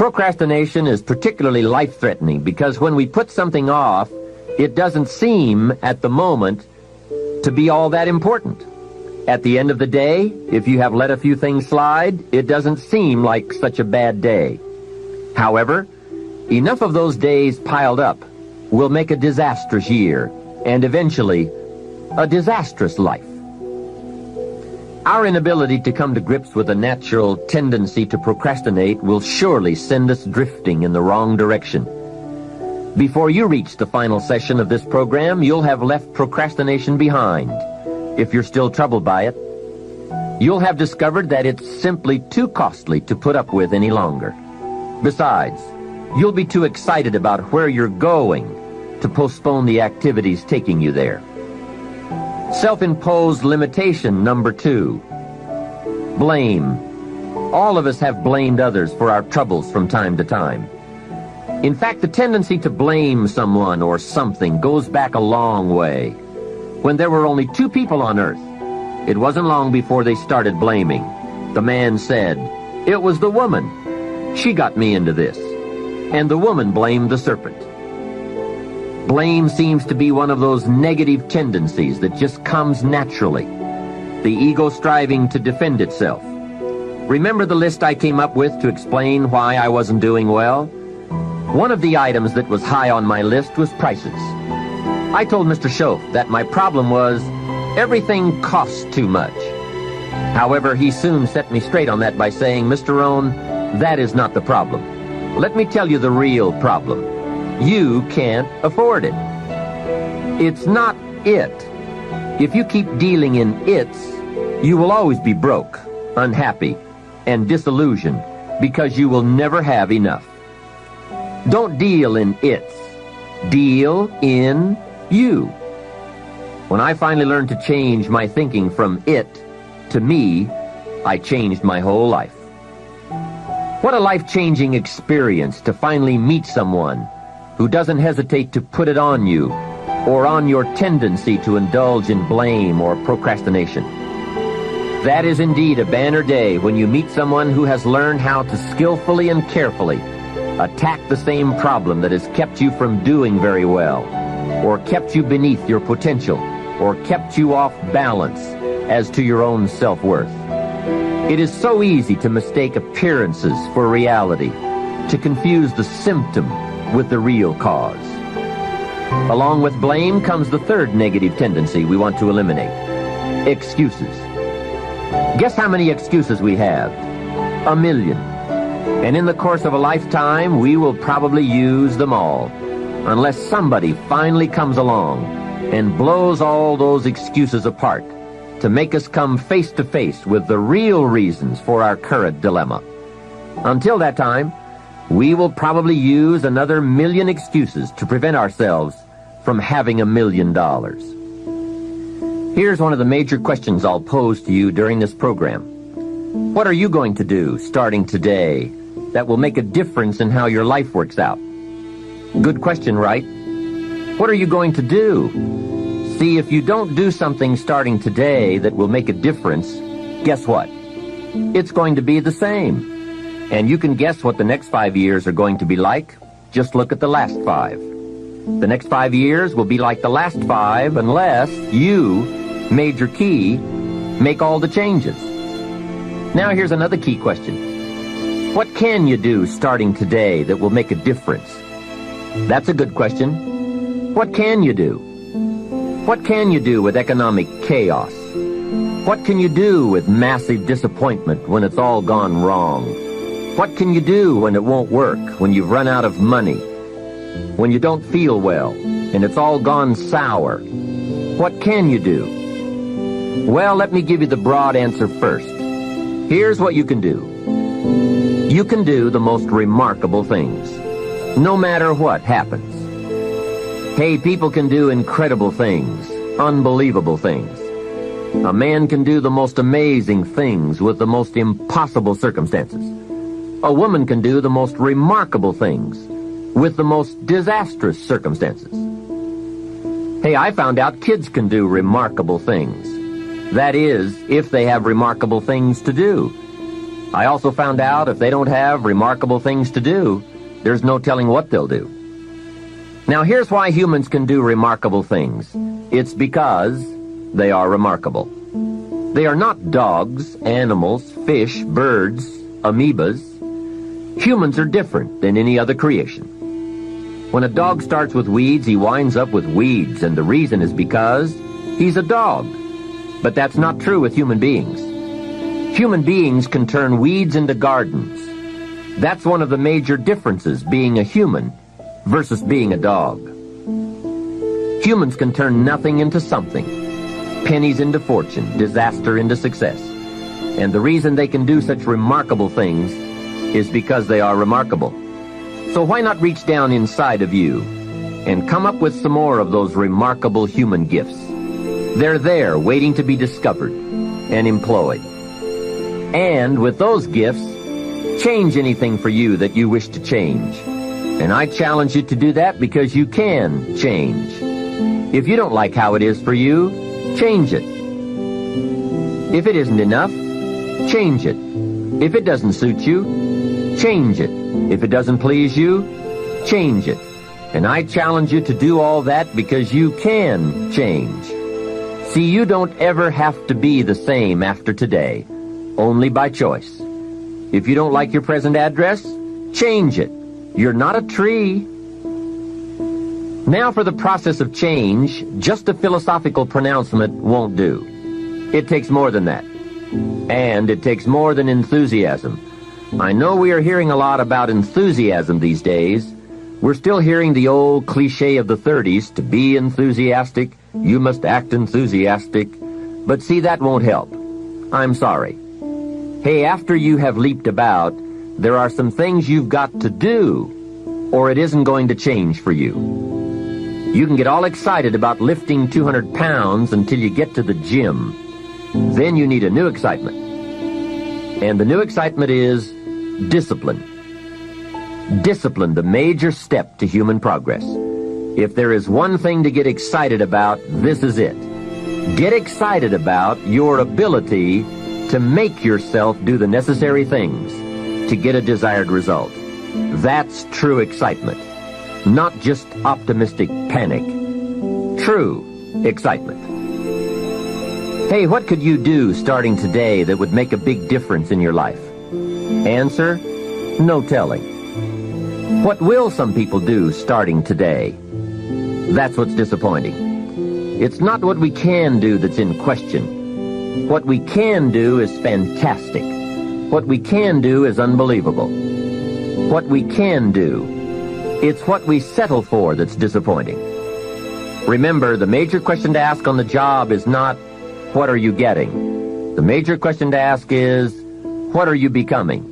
Procrastination is particularly life-threatening because when we put something off, it doesn't seem at the moment to be all that important. At the end of the day, if you have let a few things slide, it doesn't seem like such a bad day. However, enough of those days piled up will make a disastrous year, and eventually, a disastrous life. Our inability to come to grips with a natural tendency to procrastinate will surely send us drifting in the wrong direction. Before you reach the final session of this program, you'll have left procrastination behind. If you're still troubled by it, you'll have discovered that it's simply too costly to put up with any longer. Besides, you'll be too excited about where you're going to postpone the activities taking you there. Self-imposed limitation number 2. Blame. All of us have blamed others for our troubles from time to time. In fact, the tendency to blame someone or something goes back a long way. When there were only 2 people on earth, it wasn't long before they started blaming. The man said, "It was the woman. She got me into this." And the woman blamed the serpent. Blame seems to be one of those negative tendencies that just comes naturally. The ego striving to defend itself. Remember the list I came up with to explain why I wasn't doing well? One of the items that was high on my list was prices. I told Mr. Schoaf that my problem was everything costs too much. However, he soon set me straight on that by saying, "Mr. Rohn, that is not the problem. Let me tell you the real problem. You can't afford it. It's not it. If you keep dealing in it's, you will always be broke, unhappy, and disillusioned because you will never have enough. Don't deal in it's. Deal in you." When I finally learned to change my thinking from it to me, I changed my whole life. What a life-changing experience to finally meet someone who doesn't hesitate to put it on you or on your tendency to indulge in blame or procrastination. That is indeed a banner day when you meet someone who has learned how to skillfully and carefully attack the same problem that has kept you from doing very well, or kept you beneath your potential, or kept you off balance as to your own self-worth. It is so easy to mistake appearances for reality, to confuse the symptom with the real cause. Along with blame comes the third negative tendency we want to eliminate: excuses. Guess how many excuses we have? 1,000,000. And in the course of a lifetime, we will probably use them all, unless somebody finally comes along and blows all those excuses apart to make us come face to face with the real reasons for our current dilemma. Until that time, we will probably use another 1,000,000 excuses to prevent ourselves from having $1,000,000. Here's one of the major questions I'll pose to you during this program. What are you going to do starting today that will make a difference in how your life works out? Good question, right? What are you going to do? See, if you don't do something starting today that will make a difference, guess what? It's going to be the same. And you can guess what the next 5 years are going to be like. Just look at the last 5. The next 5 years will be like the last 5 unless you, Major Key, make all the changes. Now here's another key question. What can you do starting today that will make a difference? That's a good question. What can you do? What can you do with economic chaos? What can you do with massive disappointment when it's all gone wrong? What can you do when it won't work, when you've run out of money, when you don't feel well, and it's all gone sour? What can you do? Well, let me give you the broad answer first. Here's what you can do. You can do the most remarkable things, no matter what happens. Hey, people can do incredible things, unbelievable things. A man can do the most amazing things with the most impossible circumstances. A woman can do the most remarkable things with the most disastrous circumstances. Hey, I found out kids can do remarkable things. That is, if they have remarkable things to do. I also found out if they don't have remarkable things to do, there's no telling what they'll do. Now here's why humans can do remarkable things. It's because they are remarkable. They are not dogs, animals, fish, birds, amoebas. Humans are different than any other creation. When a dog starts with weeds, he winds up with weeds, and the reason is because he's a dog. But that's not true with human beings. Human beings can turn weeds into gardens. That's one of the major differences, being a human versus being a dog. Humans can turn nothing into something, pennies into fortune, disaster into success. And the reason they can do such remarkable things is because they are remarkable. So why not reach down inside of you and come up with some more of those remarkable human gifts? They're there waiting to be discovered and employed. And with those gifts, change anything for you that you wish to change. And I challenge you to do that because you can change. If you don't like how it is for you, change it. If it isn't enough, change it. If it doesn't suit you, change it. If it doesn't please you, change it. And I challenge you to do all that because you can change. See, you don't ever have to be the same after today, only by choice. If you don't like your present address, change it. You're not a tree. Now for the process of change, just a philosophical pronouncement won't do. It takes more than that. And it takes more than enthusiasm. I know we are hearing a lot about enthusiasm these days. We're still hearing the old cliche of the 30s, to be enthusiastic, you must act enthusiastic. But see, that won't help. I'm sorry. Hey, after you have leaped about, there are some things you've got to do, or it isn't going to change for you. You can get all excited about lifting 200 pounds until you get to the gym. Then you need a new excitement. And the new excitement is discipline. Discipline, the major step to human progress. If there is one thing to get excited about, this is it. Get excited about your ability to make yourself do the necessary things to get a desired result. That's true excitement, not just optimistic panic. True excitement. Hey, what could you do starting today that would make a big difference in your life? Answer, no telling. What will some people do starting today? That's what's disappointing. It's not what we can do that's in question. What we can do is fantastic. What we can do is unbelievable. What we can do, it's what we settle for that's disappointing. Remember, the major question to ask on the job is not, what are you getting? The major question to ask is, what are you becoming?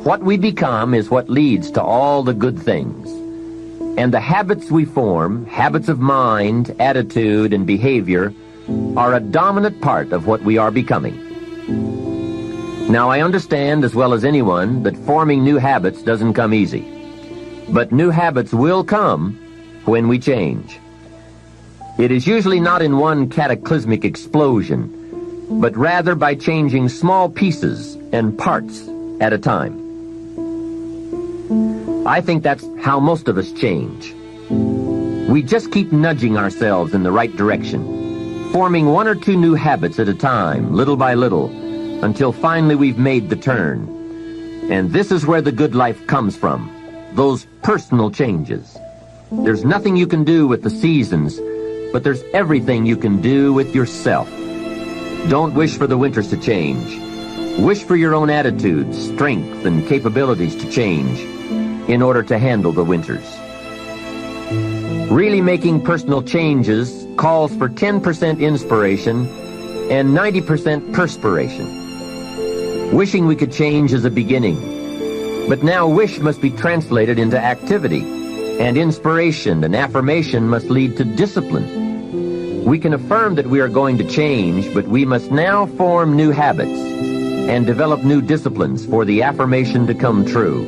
What we become is what leads to all the good things. And the habits we form, habits of mind, attitude, and behavior, are a dominant part of what we are becoming. Now, I understand as well as anyone that forming new habits doesn't come easy. But new habits will come when we change. It is usually not in one cataclysmic explosion, but rather by changing small pieces and parts at a time. I think that's how most of us change. We just keep nudging ourselves in the right direction, forming one or two new habits at a time, little by little, until finally we've made the turn. And this is where the good life comes from, those personal changes. There's nothing you can do with the seasons, but there's everything you can do with yourself. Don't wish for the winters to change. Wish for your own attitude, strength, and capabilities to change in order to handle the winters. Really making personal changes calls for 10% inspiration and 90% perspiration. Wishing we could change is a beginning, but now wish must be translated into activity, and inspiration and affirmation must lead to discipline. We can affirm that we are going to change, but we must now form new habits and develop new disciplines for the affirmation to come true.